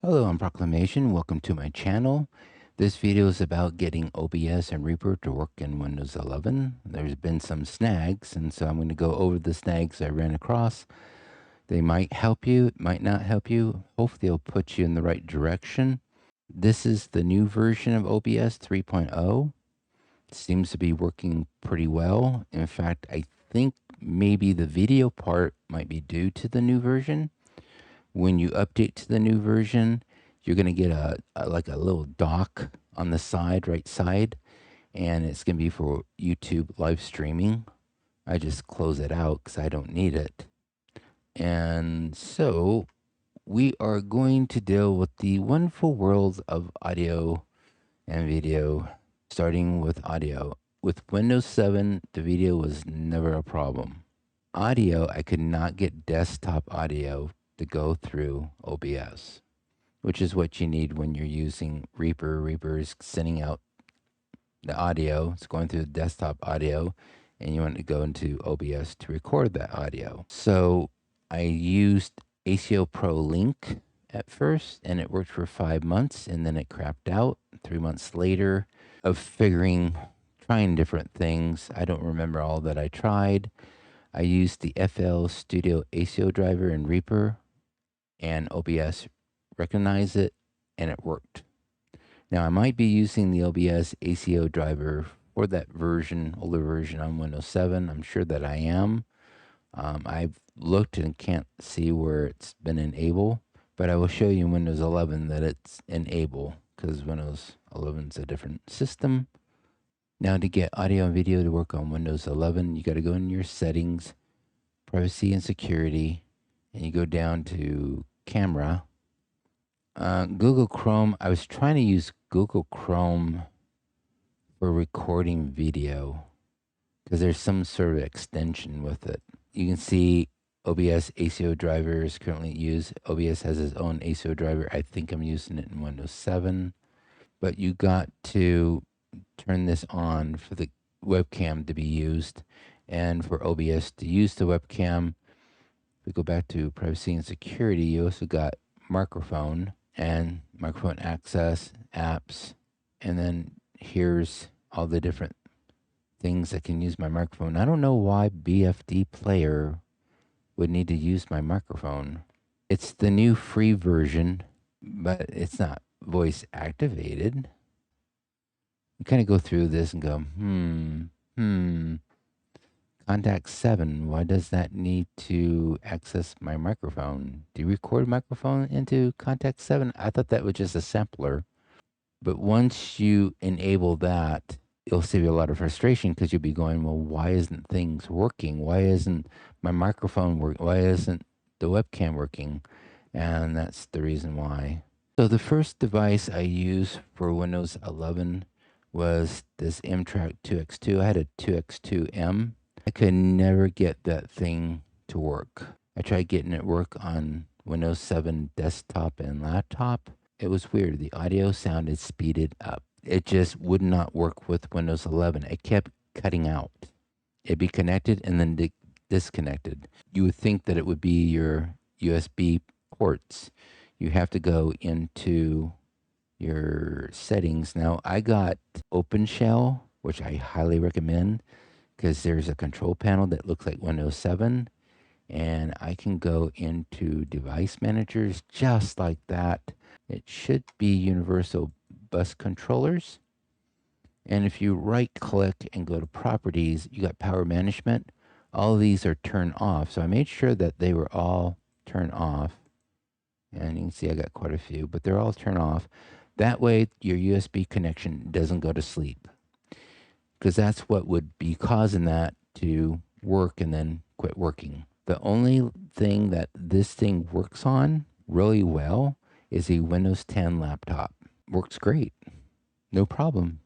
Hello, I'm Proclamation. Welcome to my channel. This video is about getting OBS and Reaper to work in Windows 11. There's been some snags, and so I'm going to go over the snags I ran across. They might help you, it might not help you. Hopefully they'll put you in the right direction. This is the new version of OBS 3.0. It seems to be working pretty well. In fact, I think maybe the video part might be due to the new version. When you update to the new version, you're going to get like a little dock on the side, right side, and it's going to be for YouTube live streaming. I just close it out because I don't need it. And so we are going to deal with the wonderful worlds of audio and video, starting with audio. With Windows 7, the video was never a problem. Audio, I could not get desktop audio to go through OBS, which is what you need when you're using Reaper. Reaper is sending out the audio. It's going through the desktop audio, and you want to go into OBS to record that audio. So I used ACO Pro Link at first, and it worked for 5 months, and then it crapped out 3 months later of trying different things. I don't remember all that I tried. I used the FL Studio ACO driver in Reaper, and OBS recognized it, and it worked. Now, I might be using the OBS ACO driver for that version, older version on Windows 7. I'm sure that I am. I've looked and can't see where it's been enabled, but I will show you in Windows 11 that it's enabled because Windows 11 is a different system. Now, to get audio and video to work on Windows 11, you got to go in your settings, privacy and security, and you go down to camera. Google Chrome, I was trying to use Google Chrome for recording video because there's some sort of extension with it. You can see OBS ACO driver is currently used. OBS has its own ACO driver. I think I'm using it in Windows 7. But you got to turn this on for the webcam to be used. And for OBS to use the webcam, if we go back to privacy and security, you also got microphone and microphone access, apps, and then here's all the different things that can use my microphone. I don't know why BFD player would need to use my microphone. It's the new free version, but it's not voice activated. You kind of go through this and go, Contact 7, why does that need to access my microphone? Do you record microphone into Contact 7? I thought that was just a sampler. But once you enable that, it'll save you a lot of frustration because you'll be going, well, why isn't things working? Why isn't my microphone working? Why isn't the webcam working? And that's the reason why. So the first device I used for Windows 11 was this M-Track 2X2. I had a 2X2M. I could never get that thing to work. I tried getting it work on Windows 7 desktop and laptop. It was weird. The audio sounded speeded up. It just would not work with Windows 11. It kept cutting out. It'd be connected and then disconnected. You would think that it would be your USB ports. You have to go into your settings. Now, I got OpenShell, which I highly recommend because there's a control panel that looks like Windows 7, and I can go into device managers just like that. It should be universal bus controllers. And if you right click and go to properties, you got power management. All of these are turned off. So I made sure that they were all turned off. And you can see I got quite a few, but they're all turned off. That way your USB connection doesn't go to sleep, because that's what would be causing that to work and then quit working. The only thing that this thing works on really well is a Windows 10 laptop. Works great. No problem.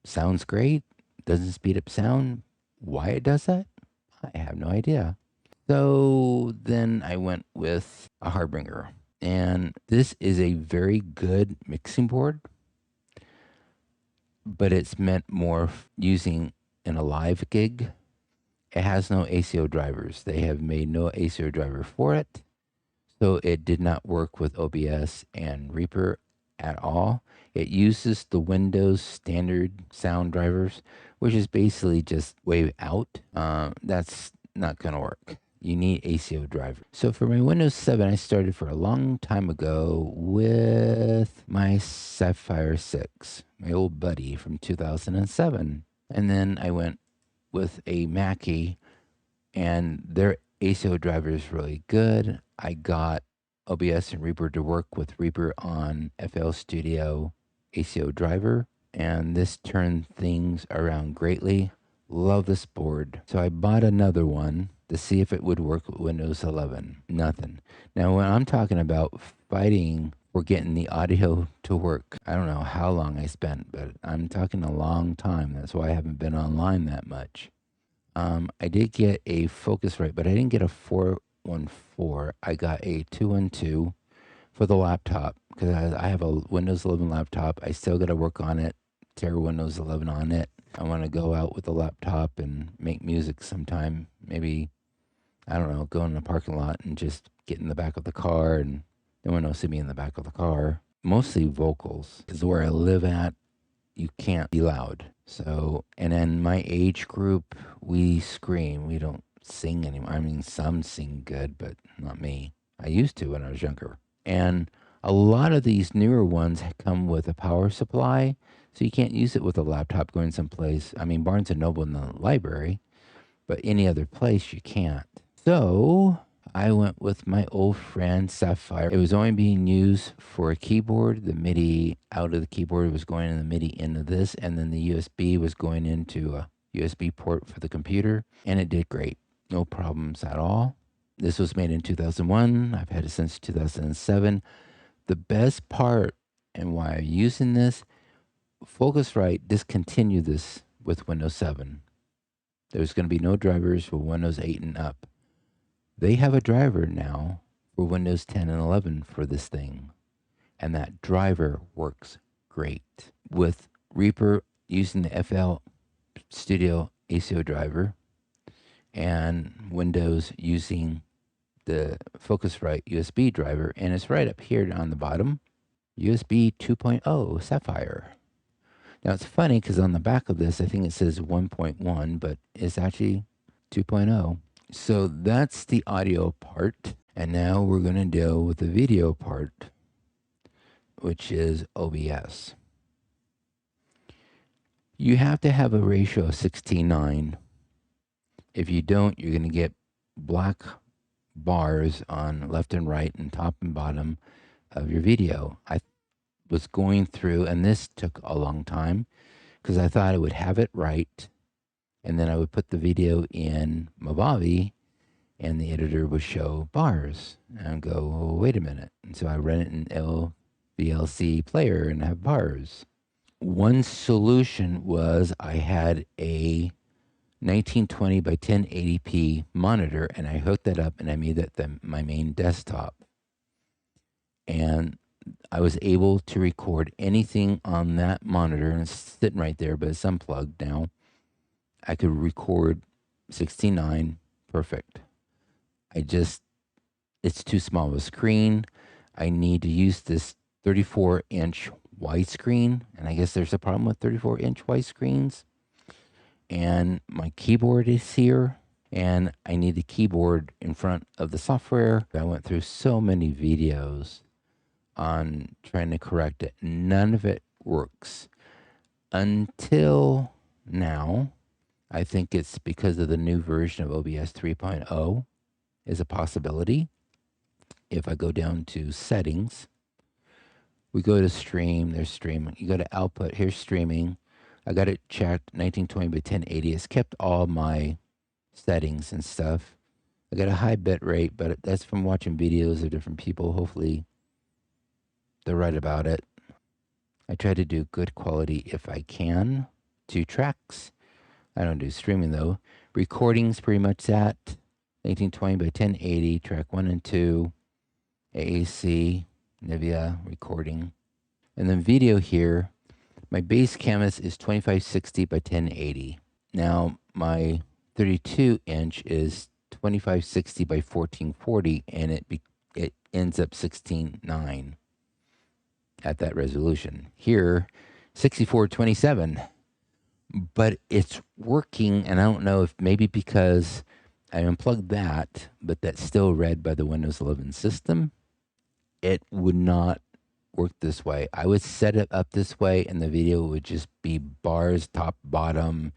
Sounds great. Doesn't speed up sound. Why it does that? I have no idea. So then I went with a Harbinger. And this is a very good mixing board, but it's meant more using in a live gig. It has no ACO drivers. They have made no ACO driver for it. So it did not work with OBS and Reaper at all. It uses the Windows standard sound drivers, which is basically just wave out. That's not going to work. You need ACO driver. So for my Windows 7, I started for a long time ago with my Sapphire 6, my old buddy from 2007. And then I went with a Mackie, and their ACO driver is really good. I got OBS and Reaper to work with Reaper on FL Studio ACO driver, and this turned things around greatly. Love this board. So I bought another one to see if it would work with Windows 11. Nothing. Now, when I'm talking about fighting for getting the audio to work, I don't know how long I spent, but I'm talking a long time. That's why I haven't been online that much. I did get a Focusrite, but I didn't get a 414. I got a 212 for the laptop because I have a Windows 11 laptop. I still got to work on it, tear Windows 11 on it. I want to go out with the laptop and make music sometime. Maybe, I don't know, go in the parking lot and just get in the back of the car and no one will see me in the back of the car. Mostly vocals is where I live at. You can't be loud. So, and then my age group, we scream. We don't sing anymore. I mean, some sing good, but not me. I used to when I was younger. And a lot of these newer ones come with a power supply, so you can't use it with a laptop going someplace. I mean, Barnes & Noble in the library, but any other place you can't. So I went with my old friend Sapphire. It was only being used for a keyboard. The MIDI out of the keyboard was going in the MIDI into this, and then the USB was going into a USB port for the computer, and it did great. No problems at all. This was made in 2001. I've had it since 2007. The best part and why I'm using this, Focusrite discontinued this with Windows 7. There's going to be no drivers for Windows 8 and up. They have a driver now for Windows 10 and 11 for this thing. And that driver works great. With Reaper using the FL Studio ACO driver and Windows using the Focusrite USB driver, and it's right up here on the bottom, USB 2.0 Sapphire. Now it's funny because on the back of this, I think it says 1.1, but it's actually 2.0. So that's the audio part. And now we're going to deal with the video part, which is OBS. You have to have a ratio of 16:9. If you don't, you're going to get black bars on left and right and top and bottom of your video. I was going through, and this took a long time because I thought I would have it right, and then I would put the video in Movavi, and the editor would show bars, and I'd go, oh, wait a minute. And so I run it in VLC player and have bars. One solution was I had a 1920 by 1080p monitor, and I hooked that up and I made that my main desktop. And I was able to record anything on that monitor, and it's sitting right there, but it's unplugged now. I could record 16:9, perfect. It's too small of a screen. I need to use this 34-inch widescreen, and I guess there's a problem with 34-inch widescreens. And my keyboard is here, and I need the keyboard in front of the software. I went through so many videos on trying to correct it. None of it works until now. I think it's because of the new version of OBS 3.0 is a possibility. If I go down to settings, we go to stream, there's streaming. You go to output, here's streaming. I got it checked, 1920 by 1080. It's kept all my settings and stuff. I got a high bit rate, but that's from watching videos of different people. Hopefully they're right about it. I try to do good quality if I can. 2 tracks. I don't do streaming though. Recordings pretty much that. 1920 by 1080, track 1 and 2. AAC, Nivea, recording. And then video here. My base canvas is 2560 by 1080. Now my 32-inch is 2560 by 1440, and it it ends up 16:9 at that resolution. Here, 64:27, but it's working, and I don't know if maybe because I unplugged that, but that's still read by the Windows 11 system. It would not work this way. I would set it up this way, and the video would just be bars, top, bottom,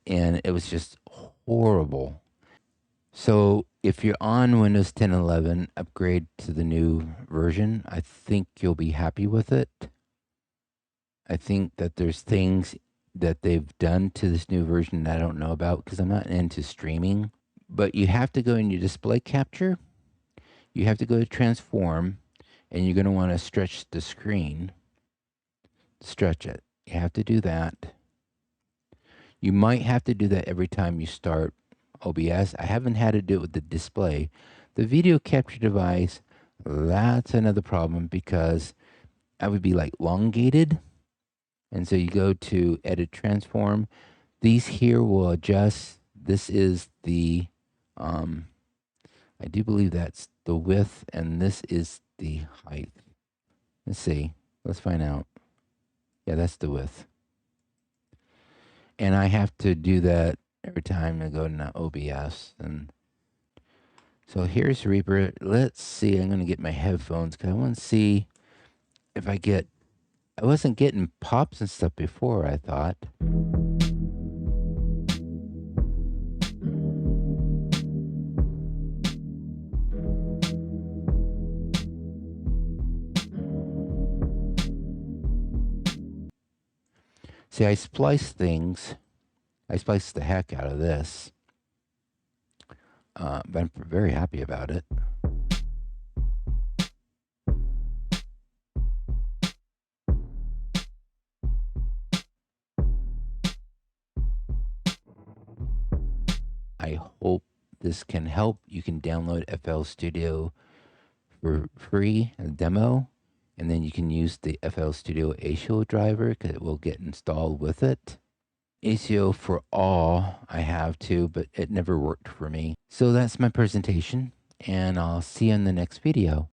and it was just horrible. So if you're on Windows 10 and 11, upgrade to the new version. I think you'll be happy with it. I think that there's things that they've done to this new version that I don't know about because I'm not into streaming. But you have to go in your display capture. You have to go to transform, and you're going to want to stretch the screen. Stretch it. You have to do that. You might have to do that every time you start OBS. I haven't had to do it with the display. The video capture device, that's another problem because I would be like elongated. And so you go to edit transform. These here will adjust. This is the, I do believe that's the width, and this is the height. Let's see. Let's find out. Yeah, that's the width. And I have to do that every time I go to OBS. And so here's Reaper. Let's see. I'm going to get my headphones because I want to see if I get. I wasn't getting pops and stuff before, I thought. See, I splice things. I spliced the heck out of this. But I'm very happy about it. I hope this can help. You can download FL Studio for free, a demo, and then you can use the FL Studio ASIO driver because it will get installed with it. ASIO for all I have too, but it never worked for me. So that's my presentation, and I'll see you in the next video.